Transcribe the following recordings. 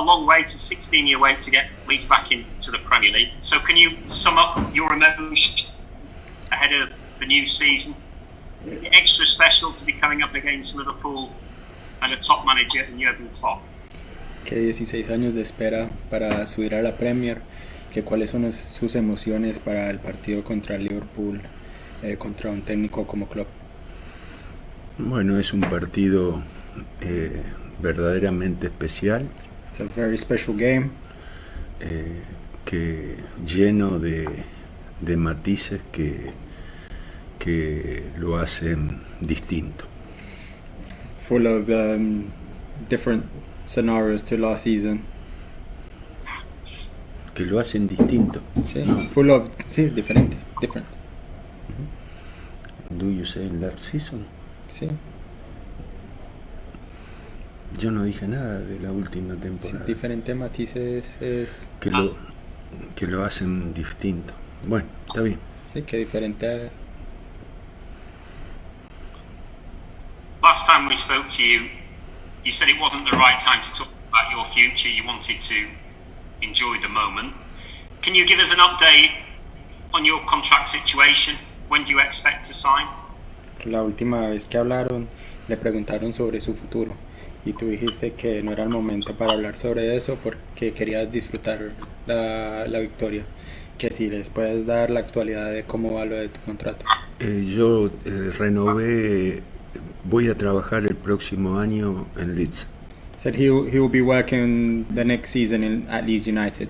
a long wait, a 16-year wait to get Leeds back into the Premier League. So can you sum up your emotion ahead of the new season? Is it extra special to be coming up against Liverpool and a top manager in Jurgen Klopp? Que 16 años de espera para subir a la Premier, que cuáles son sus emociones para el partido contra Liverpool, contra un técnico como Klopp. Bueno, es un partido verdaderamente especial. It's a very special game. Que lleno de matices que lo hacen distinto. Full of different scenarios to last season. Que lo hacen distinto. Sí, full of, sí, diferente, different. Do you say last season? Sí. Yo no dije nada de la última temporada. Sí, diferente matices es... Que lo hacen distinto. Bueno, está bien. Sí, que diferente. Last time we spoke to you, you said it wasn't the right time to talk about your future. You wanted to enjoy the moment. Can you give us an update on your contract situation? When do you expect to sign? La última vez que hablaron, le preguntaron sobre su futuro y tú dijiste que no era el momento para hablar sobre eso porque querías disfrutar la victoria. Que si les puedes dar la actualidad de cómo va lo de tu contrato. Yo renové, voy a trabajar el próximo año en Leeds. Said he will be working the next season at Leeds United.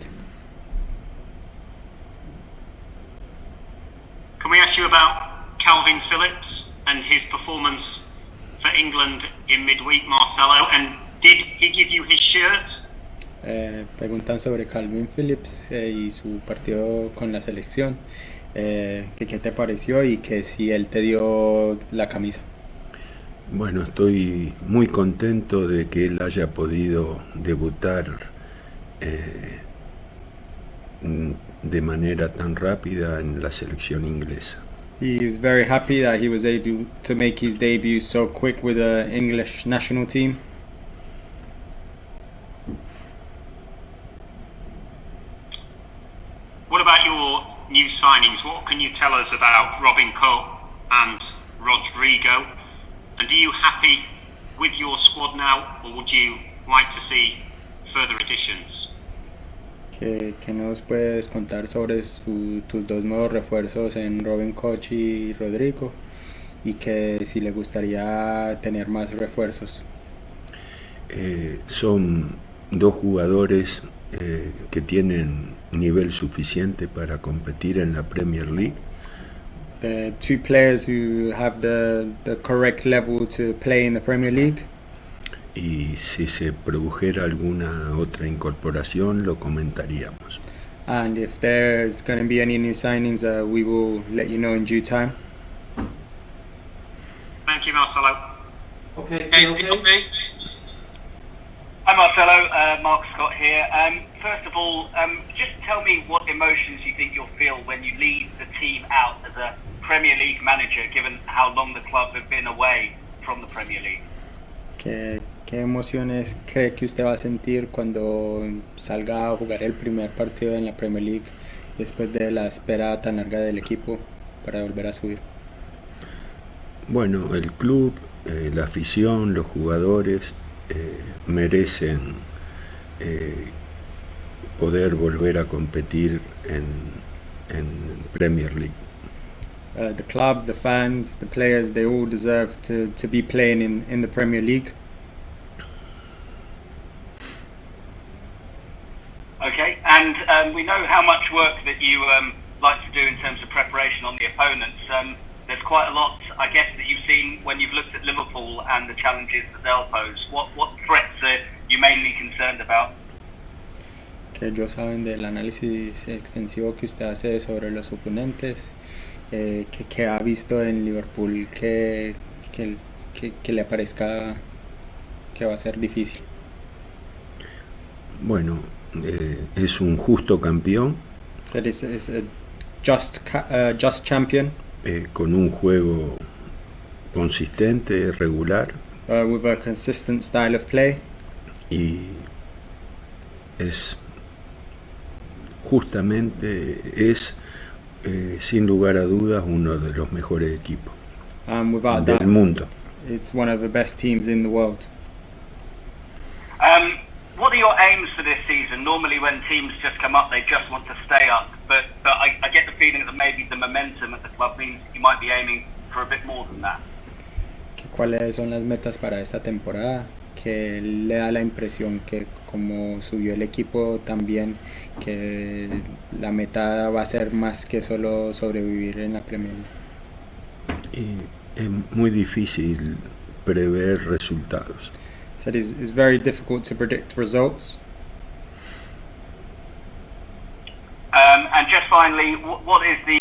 Can we ask you about Calvin Phillips and his performance for England in midweek, Marcelo? And did he give you his shirt? Preguntan sobre Calvin Phillips y su partido con la selección. Que qué te pareció y que si él te dio la camisa. Bueno, estoy muy contento de que él haya podido debutar de manera tan rápida en la selección inglesa. He is very happy that he was able to make his debut so quick with the English national team. What about your new signings? What can you tell us about Robin Coe and Rodrigo? And are you happy with your squad now, or would you like to see further additions? ¿Qué nos puedes contar sobre tus dos nuevos refuerzos en Robin Koch y Rodrigo? Y que si le gustaría tener más refuerzos. Son dos jugadores que tienen nivel suficiente para competir en la Premier League. The two players who have the correct level to play in the Premier League. Y si se produjera alguna otra incorporación, lo comentaríamos. And if there's going to be any new signings, we will let you know in due time. Thank you, Marcelo. Okay. Hi Marcelo, Mark Scott here. First of all, just tell me what emotions you think you'll feel when you lead the team out as a Premier League manager, given how long the club have been away from the Premier League. ¿Qué emociones cree que usted va a sentir cuando salga a jugar el primer partido en la Premier League después de la espera tan larga del equipo para volver a subir? Bueno, el club, la afición, los jugadores merecen poder volver a competir en Premier League. The club, the fans, the players, they all deserve to be playing in the Premier League. Okay, and we know how much work that you like to do in terms of preparation on the opponents. There's quite a lot, I guess, that you've seen when you've looked at Liverpool and the challenges that they'll pose. What threats are you mainly concerned about? Que ellos saben del análisis extensivo que usted hace sobre los oponentes, que ha visto en Liverpool que le parezca que va a ser difícil. Bueno, es un justo campeón. So this is a just champion. Con un juego consistente, regular. With a consistent style of play. Y es justamente sin lugar a dudas uno de los mejores equipos Without del that, mundo. it's one of the best teams in the world. What are your aims for this season? Normally when teams just come up, they just want to stay up, but I get the feeling that maybe the momentum at the club means you might be aiming for a bit more than that. ¿Cuáles son las metas para esta temporada? Que le da la impresión que como subió el equipo también, que la meta va a ser más que solo sobrevivir en la Premier League. Y es muy difícil prever resultados. So it's very difficult to predict results. And just finally, what is the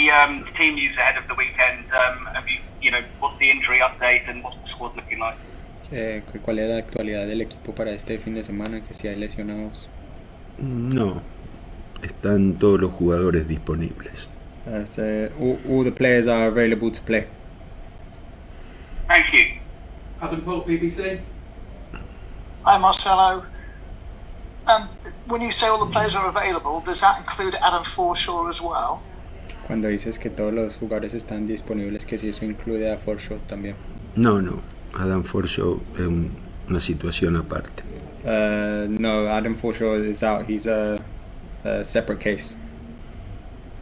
team news ahead of the weekend? Have you know, what's the injury update and what's the squad looking like? ¿Cuál es la actualidad del equipo para este fin de semana? Que si hay lesionados. No, están todos los jugadores disponibles. So all the players are available to play. Thank you. Adam Pope, BBC. Hi Marcelo. When you say all the players are available, does that include Adam Forshaw as well? Cuando dices que todos los jugadores están disponibles, que si eso incluye a Forshaw también. No, Adam Forshaw es una situación aparte. No, Adam Forshaw is out. He's a separate case.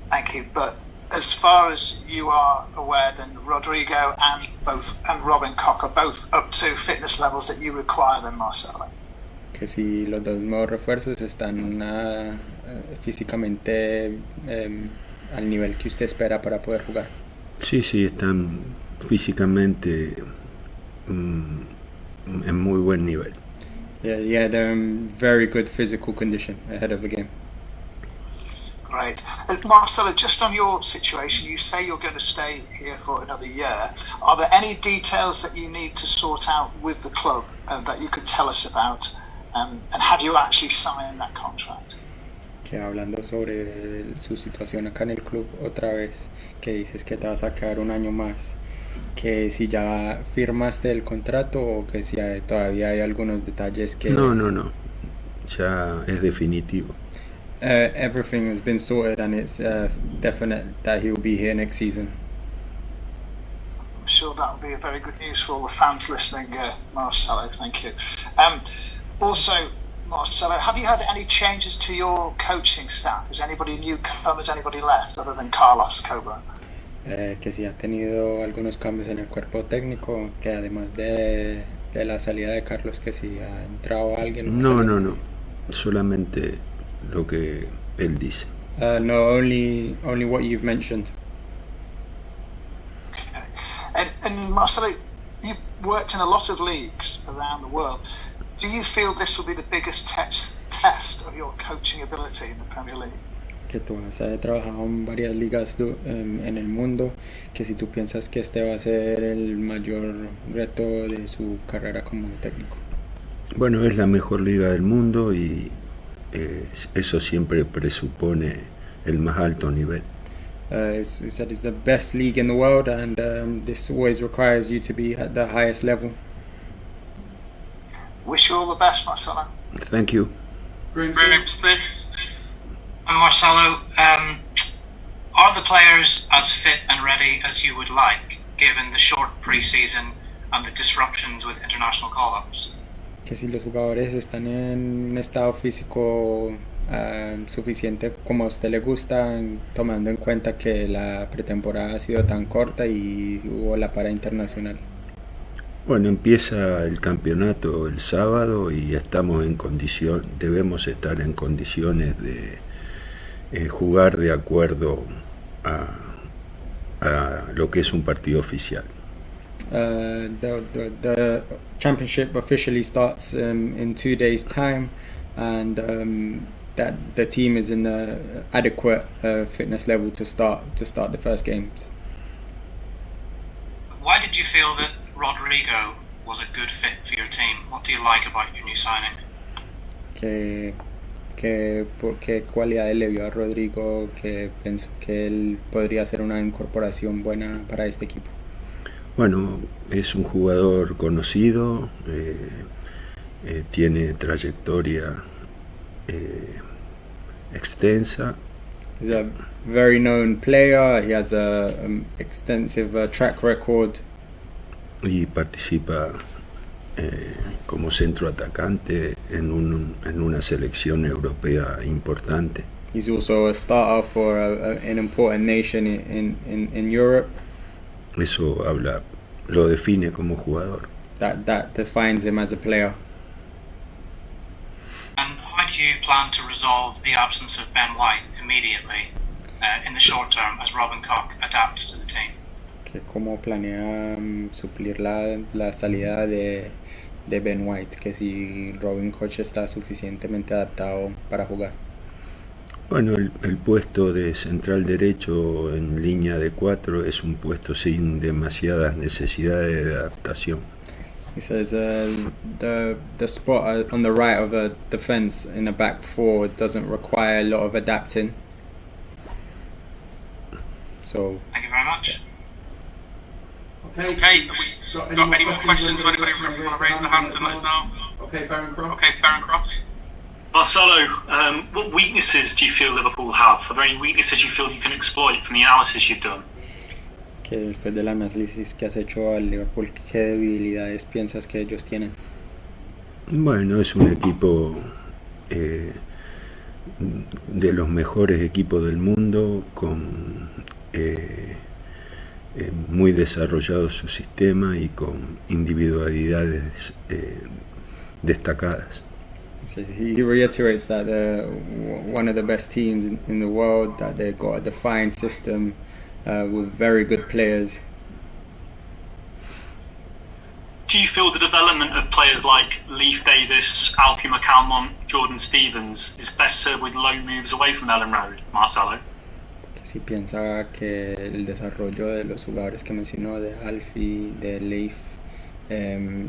Thank you. But as far as you are aware, then Rodrigo and Robin Koch are both up to fitness levels that you require them, Marcelo. Que si los dos nuevos refuerzos están físicamente al nivel que usted espera para poder jugar. Sí, están físicamente en muy buen nivel. Yeah, they're in very good physical condition ahead of the game. Great. Marcelo, just on your situation, you say you're going to stay here for another year. Are there any details that you need to sort out with the club that you could tell us about? And have you actually signed that contract? Que hablando sobre su situación acá en el club otra vez, que dices que te vas a quedar un año más, que si ya firmaste el contrato o que si todavía hay algunos detalles que... No, ya es definitivo. Everything has been sorted and it's definite that he will be here next season. I'm sure that will be a very good news for all the fans listening, Marcelo. Thank you. Also, Marcelo, have you had any changes to your coaching staff? Is anybody new come? Has anybody left other than Carlos Coburn? Que si ha tenido algunos cambios en el cuerpo técnico, que además de la salida de Carlos, que si ha entrado alguien. No, solamente lo que él dice. No, only what you've mentioned. Okay. And Marcelo, you've worked in a lot of leagues around the world. Do you feel this will be the biggest test of your coaching ability in the Premier League? Que tú has trabajado en varias ligas en el mundo, que si tú piensas que este va a ser el mayor reto de su carrera como técnico. Bueno, es la mejor liga del mundo y eso siempre presupone el más alto nivel. He said it's the best league in the world and this always requires you to be at the highest level. Wish you all the best, Marcelo. Thank you. Graham Smith. Marcelo, are the players as fit and ready as you would like, given the short pre-season and the disruptions with international call-ups? Que si los jugadores están en un estado físico suficiente como a usted le gusta, tomando en cuenta que la pretemporada ha sido tan corta y hubo la para internacional. Bueno, empieza el campeonato el sábado y estamos debemos estar en condiciones de jugar de acuerdo a lo que es un partido oficial. The championship officially starts in 2 days' time, and that the team is in the adequate fitness level to start the first games. Why did you feel that Rodrigo was a good fit for your team? What do you like about your new signing? ¿Qué cualidades le vio a Rodrigo que pensó que él podría ser una incorporación buena para este equipo? Bueno, es un jugador conocido, tiene trayectoria extensa. He's a very known player. He has a extensive track record. Y participa como centro atacante en una selección europea importante. He's also a starter for an important nation in Europe. Eso lo define como jugador. That defines him as a player. And how do you plan to resolve the absence of Ben White immediately in the short term as Robin Koch adapts to the team? ¿Cómo planea suplir la salida de Ben White? Que si Robin Koch está suficientemente adaptado para jugar. Bueno, el puesto de central derecho en línea de 4 es un puesto sin demasiadas necesidades de adaptación. He says the spot on the right of the defense in a back four doesn't require a lot of adapting. So. Thank you very much. Okay. Got any more questions? Anybody want to raise their hand and let us know? Okay, Baron Croft. Okay, Baron Croft. Marcelo, what weaknesses do you feel Liverpool have? Are there any weaknesses you feel you can exploit from the analysis you've done? Que después del análisis que has hecho al Liverpool, ¿qué debilidades piensas que ellos tienen? Bueno, es un equipo de los mejores equipos del mundo, con muy desarrollado su sistema y con individualidades destacadas. So he reiterates that they're one of the best teams in the world, that they've got a defined system with very good players. Do you feel the development of players like Leif Davis, Alfie McCalmont, Jordan Stevens is best served with low moves away from Ellen Road, Marcelo? Que si piensa que el desarrollo de los jugadores que mencionó, de Alfie, de Leif,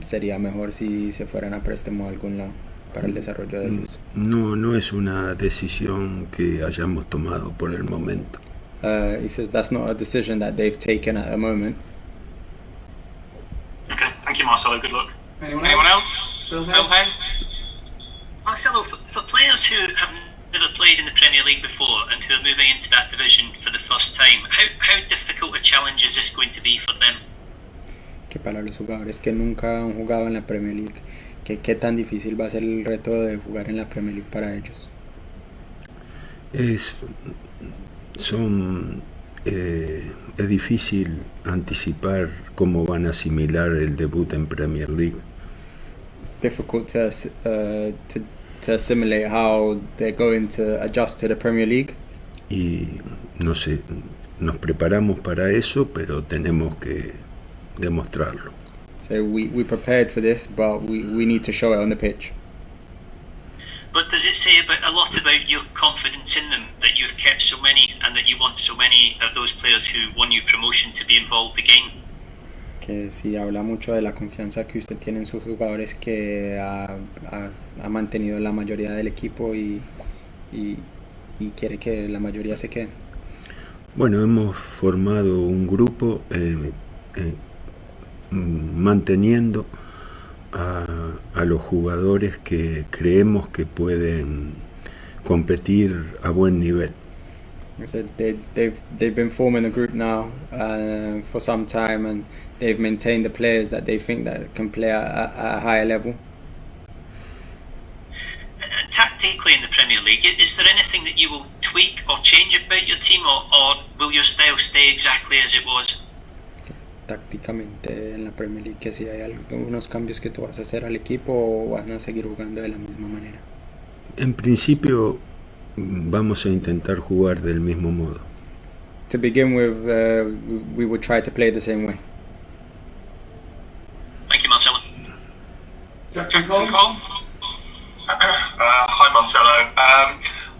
sería mejor si se fueran a préstamo a algún lado para el desarrollo de ellos. No es una decisión que hayamos tomado por el momento. He says that's not a decision that they've taken at the moment. Okay, thank you, Marcelo. Good luck. Anyone else? Phil Hay? Marcelo, for players who have never played in the Premier League before and who are moving into that division for the first time, how difficult a challenge is this going to be for them? Que para los jugadores que nunca han jugado en la Premier League, ¿qué tan difícil va a ser el reto de jugar en la Premier League para ellos? Es difícil anticipar cómo van a asimilar el debut en Premier League. It's difficult to assimilate how they're going to adjust to the Premier League. Y no sé, nos preparamos para eso, pero tenemos que demostrarlo. So we prepared for this, but we need to show it on the pitch. But does it say a lot about your confidence in them, that you've kept so many and that you want so many of those players who won you promotion to be involved again? Que sí habla mucho de la confianza que usted tiene en sus jugadores, que ha mantenido la mayoría del equipo y quiere que la mayoría se quede. Bueno, hemos formado un grupo manteniendo a los jugadores que creemos que pueden competir a buen nivel. So they've been forming a group now for some time, and they've maintained the players that they think that can play at a higher level. Tactically in the Premier League, is there anything that you will tweak or change about your team, or will your style stay exactly as it was? Tácticamente en la Premier League, que si hay algunos cambios que tú vas a hacer al equipo o van a seguir jugando de la misma manera. En principio vamos a intentar jugar del mismo modo. To begin with, we would try to play the same way. Thank you, Marcelo. Jackson Cole? Hi, Marcelo.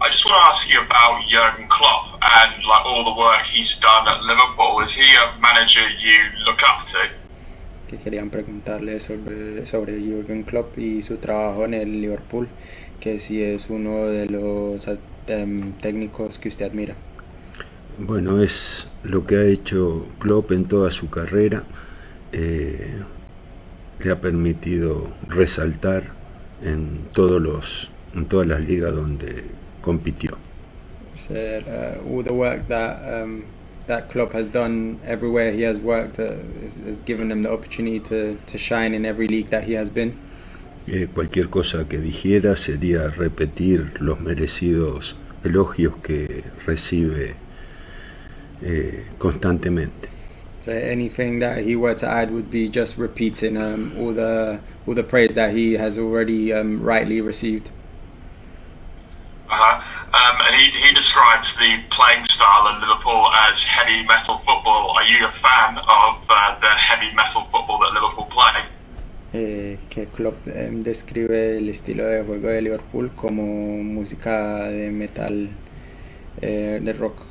I just want to ask you about Jurgen Klopp and all the work he's done at Liverpool. Is he a manager you look up to? Que querían preguntarle sobre Jurgen Klopp y su trabajo en el Liverpool, que si es uno de los técnicos que usted admira. Bueno, es lo que ha hecho Klopp en toda su carrera. Le ha permitido resaltar en todos los en todas las ligas donde compitió. Said all the work that that Klopp has done everywhere he has worked has given him the opportunity to shine in every league that he has been. Cualquier cosa que dijera sería repetir los merecidos elogios que recibe constantemente. So anything that he were to add would be just repeating all the praise that he has already rightly received. And he describes the playing style at Liverpool as heavy metal football. Are you a fan of the heavy metal football that Liverpool play? Que Klopp describe el estilo de juego de Liverpool como música de metal, de rock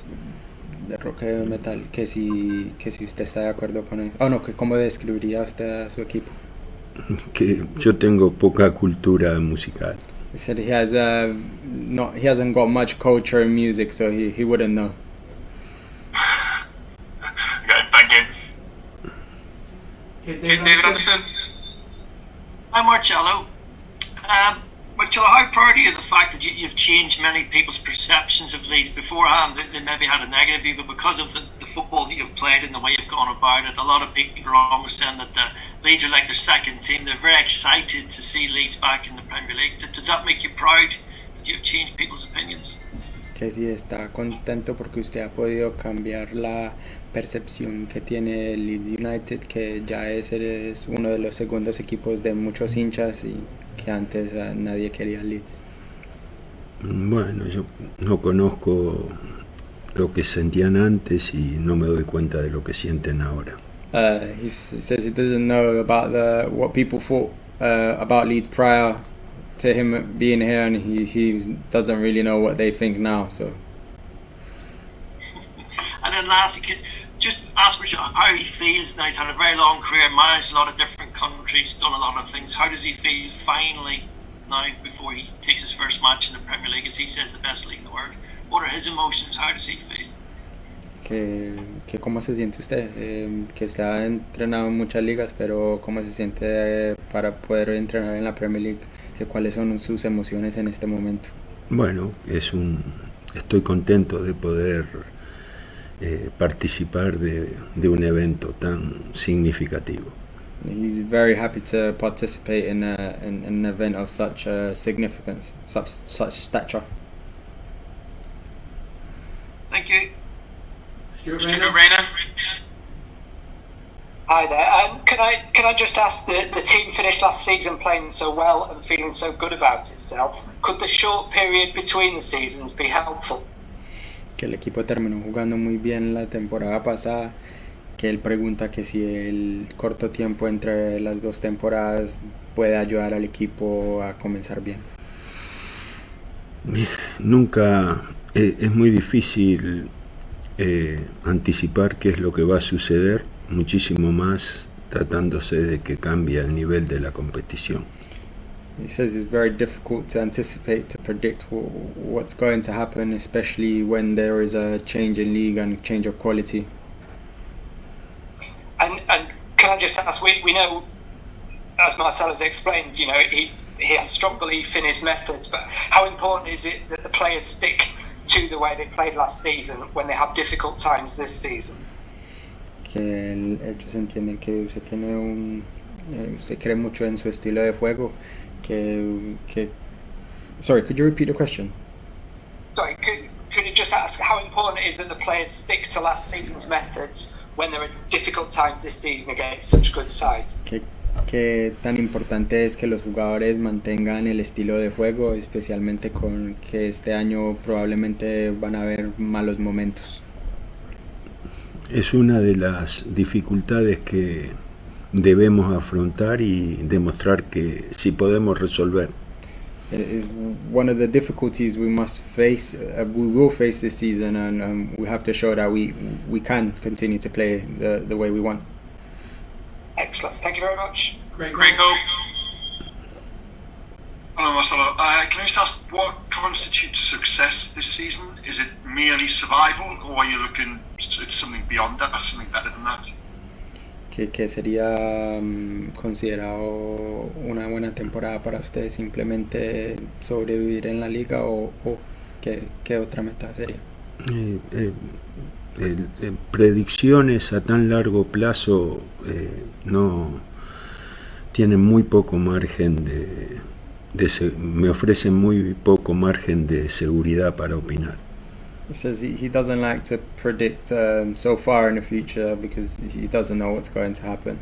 metal, que si usted está de acuerdo con él. Oh no, que cómo describiría usted a su equipo. Que yo tengo poca cultura musical. He said he hasn't got much culture in music, so he wouldn't know. Okay, thank you. Okay, David Anderson. Hi, Marcelo. Marcelo, how proud are you of the fact that you've changed many people's perceptions of Leeds? Beforehand, they maybe had a negative view, but because of the football that you've played and the way you've gone about it, a lot of people are always saying that Leeds are like their second team. They're very excited to see Leeds back in the Premier League. Does that make you proud that you've changed people's opinions? Que sí está contento porque usted ha podido cambiar la percepción que tiene el Leeds United, que ya es uno de los segundos equipos de muchos hinchas y que antes nadie quería Leeds. Bueno, yo no conozco lo que sentían antes y no me doy cuenta de lo que sienten ahora. He says he doesn't know about what people thought about Leeds prior to him being here, and he doesn't really know what they think now. So. And then lastly, could just ask Marcelo how he feels now. He's had a very long career, managed a lot of different countries, done a lot of things. How does he feel finally now before he takes his first match in the Premier League, as he says, the best league in the world? What are his emotions? How does he feel? Que cómo se siente usted, que usted ha entrenado en muchas ligas, pero cómo se siente para poder entrenar en la Premier League, que cuáles son sus emociones en este momento. Bueno, estoy contento de poder participar de un evento tan significativo. He's very happy to participate in an event of such significance, such stature. Thank you. Stuart Rayner. Hi there. Can I just ask, the team finished last season playing so well and feeling so good about itself. Could the short period between the seasons be helpful? Que el equipo terminó jugando muy bien la temporada pasada, que él pregunta que si el corto tiempo entre las dos temporadas puede ayudar al equipo a comenzar bien. Nunca es muy difícil anticipar qué es lo que va a suceder, muchísimo más tratándose de que cambie el nivel de la competición. He says it's very difficult to anticipate, to predict what's going to happen, especially when there is a change in league and change of quality. And can I just ask, we know, as Marcelo has explained, you know, he has strong belief in his methods, but how important is it that the players stick to the way they played last season when they have difficult times this season? Que ellos entienden que usted tiene usted cree mucho en su estilo de juego, que sorry, could you repeat the question? Sorry, could you just ask how important it is that the players stick to last season's methods when there are difficult times this season against such good sides? ¿Qué tan importante es que los jugadores mantengan el estilo de juego, especialmente con que este año probablemente van a haber malos momentos? Es una de las dificultades que debemos afrontar y demostrar que sí podemos resolver. It is one of the difficulties we must face, we will face this season, and we have to show that we can continue to play the way we want. Excellent. Thank you very much. Greg Hope. Hello, Marcelo. Can I just ask what constitutes success this season? Is it merely survival, or are you looking at something beyond that, something better than that? que sería considerado una buena temporada para ustedes, simplemente sobrevivir en la liga o qué otra meta sería. Predicciones a tan largo plazo no tienen muy poco margen me ofrecen muy poco margen de seguridad para opinar. He says he doesn't like to predict so far in the future because he doesn't know what's going to happen.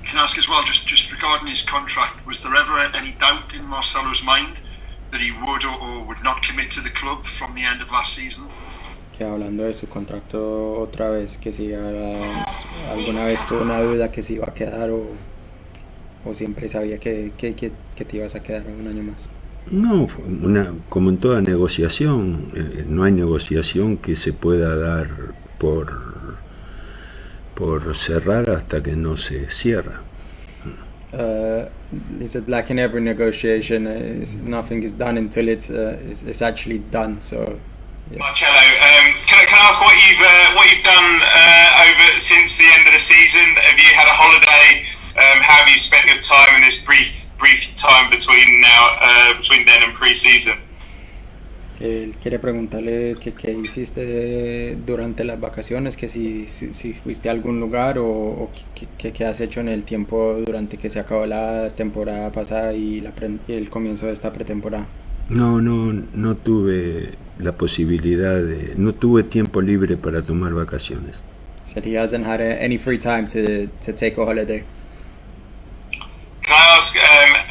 Can I ask as well, just regarding his contract, was there ever any doubt in Marcelo's mind that he would or would not commit to the club from the end of last season? Que hablando de su contrato otra vez, que si alguna vez tuvo una duda que si iba a quedar o siempre sabía que te ibas a quedar un año más. No, como en toda negociación, no hay negociación que se pueda dar por cerrar hasta que no se cierra. He said, like in every negotiation, nothing is done until it's actually done. So, yeah. Marcelo, can I ask what you've done over since the end of the season? Have you had a holiday? How have you spent your time in this brief time between then and pre-season? Él quiere preguntarle qué hiciste durante las vacaciones, que si fuiste a algún lugar o qué has hecho en el tiempo durante que se acabó la temporada pasada y el comienzo de esta pretemporada. No tuve la posibilidad no tuve tiempo libre para tomar vacaciones. Said he hasn't had any free time to take a holiday. Can I ask,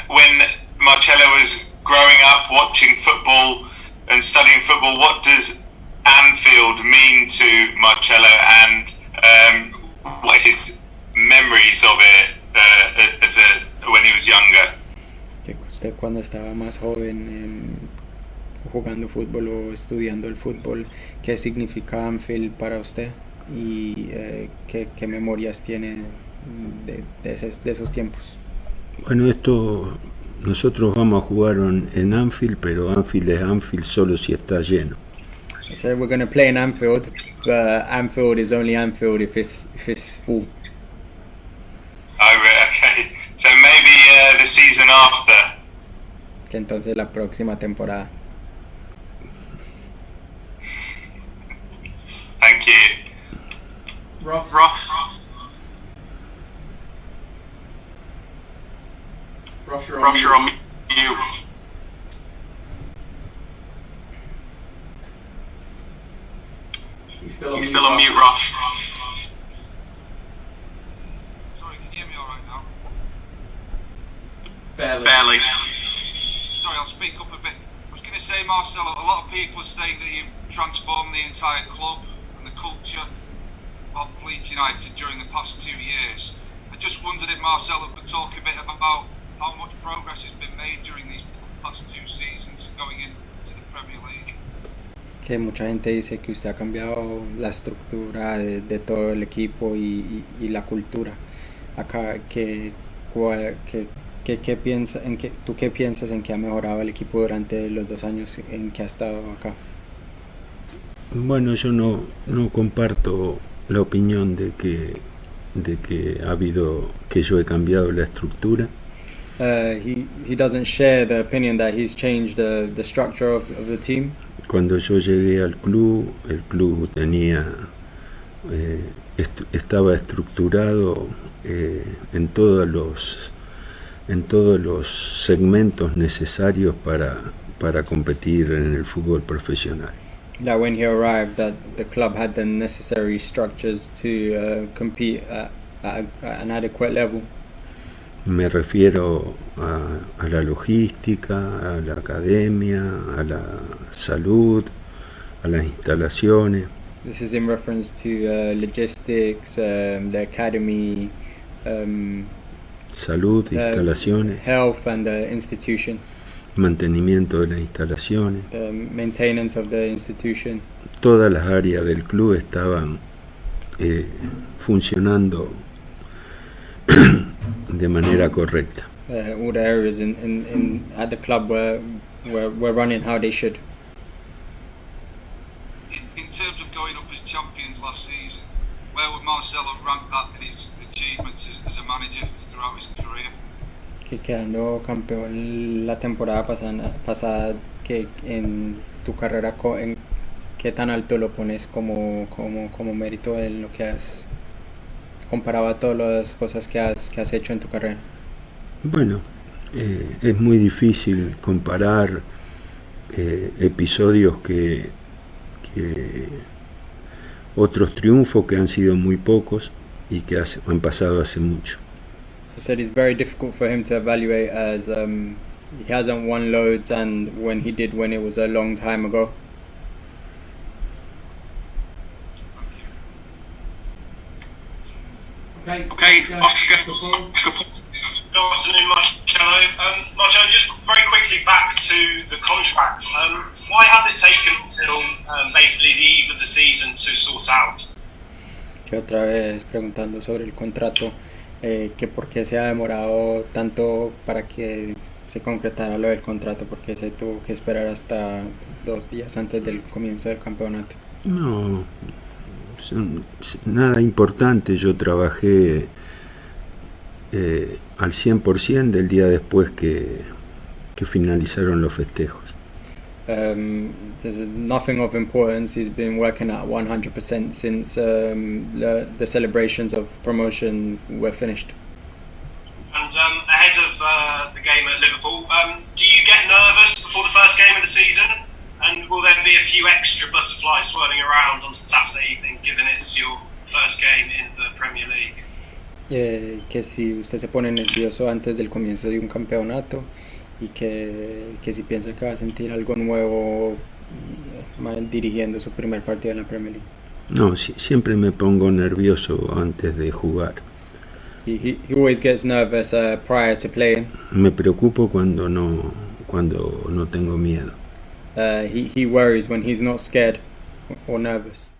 when Marcelo was growing up watching football and studying football, what does Anfield mean to Marcelo, and what his memories of it when he was younger? Que usted cuando estaba más joven jugando fútbol o estudiando el fútbol, ¿qué significa Anfield para usted y qué memorias tiene de esos tiempos? Bueno, nosotros vamos a jugar en Anfield, pero Anfield es Anfield solo si está lleno. So we're going to play in Anfield, but Anfield is only Anfield if it's full. Oh, okay. So maybe the season after. Que entonces la próxima temporada. Thank you. Ross, you're on mute. He's still on mute, Ross. Sorry, can you hear me all right now? Barely. Sorry, I'll speak up a bit. I was going to say, Marcelo, a lot of people are saying that you've transformed the entire club and the culture of Leeds United during the past 2 years. I just wondered if Marcelo could talk a bit about how much progress has been made during these past 2 seasons going into the Premier League. Que mucha gente dice que usted ha cambiado la estructura de todo el equipo y la cultura. Acá, ¿tú qué piensas en que ha mejorado el equipo durante los 2 años en que ha estado acá? Bueno, yo no comparto la opinión de que yo he cambiado la estructura. He doesn't share the opinion that he's changed the structure of the team. Cuando yo llegué al club, el club estaba estructurado en todos los segmentos necesarios para competir en el fútbol profesional. That when he arrived, that the club had the necessary structures to compete at an adequate level. Me refiero a la logística, a la academia, a la salud, a las instalaciones. This is in reference to logistics, the academy, salud, instalaciones, health and the institution. Mantenimiento de las instalaciones. The maintenance of the institution. Todas las áreas del club estaban funcionando de manera correcta. All the areas at the club were running how they should. In terms of going up as champions last season, where would Marcelo rank that in his achievements as a manager throughout his career? Que quedando campeón la temporada pasada, que en tu carrera, en qué tan alto lo pones como mérito en lo que has comparado a todas las cosas que has hecho en tu carrera. Bueno, es muy difícil comparar episodios que otros triunfos que han sido muy pocos y que han pasado hace mucho. He said it's very difficult for him to evaluate as he hasn't won loads, and when he did win, it was a long time ago. Okay, Oscar. Good afternoon, Marcelo. Marcelo, just very quickly back to the contract. Why has it taken until basically the eve of the season to sort out? Que otra vez preguntando sobre el contrato, que por qué se ha demorado tanto para que se concretara lo del contrato, porque se tuvo que esperar hasta 2 días antes del comienzo del campeonato. No, nada importante. Yo trabajé al 100% del día después que finalizaron los festejos. There's nothing of importance. He's been working at 100% since the celebrations of promotion were finished. And ahead of the game at Liverpool, do you get nervous before the first game of the season? And will there be a few extra butterflies swirling around on Saturday evening, given it's your first game in the Premier League? Que si usted se pone nervioso antes del comienzo de un campeonato, y que si piensa que va a sentir algo nuevo dirigiendo su primer partido en la Premier League. No, siempre me pongo nervioso antes de jugar. He always gets nervous prior to playing. Me preocupo cuando no tengo miedo. He worries when he's not scared or nervous.